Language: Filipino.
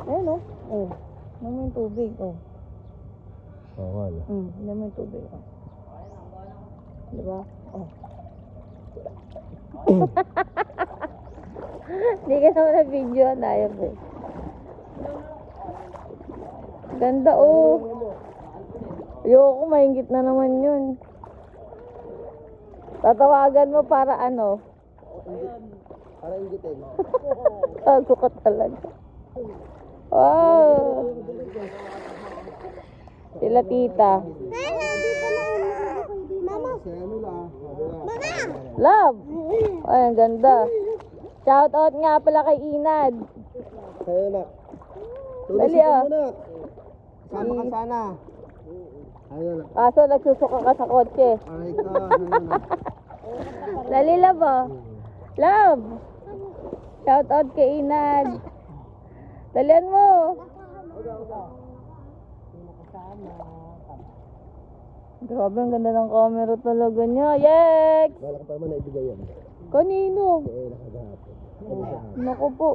Ayan o. Oh. Naman yung tubig. Oh. Oo nga na. Naman yung tubig. Oh. Diba? Oh. Hindi ka naman na video. Nayab eh. Ganda oh. Ayoko, mahingit na naman yun. Tatawagan mo para ano? Para ingitin mo. Tago ka talaga. Wow! Sila tita. Mama! Si ano lang. Love! Ay, ang ganda. Shout out nga pala kay Inad. Sa'yo na. Dali ah. Sama ka sana. Ayun na. Kaso nagsusuka ka sa kotse. Aray ka. Ayun na. Dali love oh. Love! Shout out kay Inad. Dalian mo. Grabe, ang ganda ng camera talaga niya. Yex! Wala ka pa naman naibigay yan. Kanino? Eh, nakagahapon. Naku po.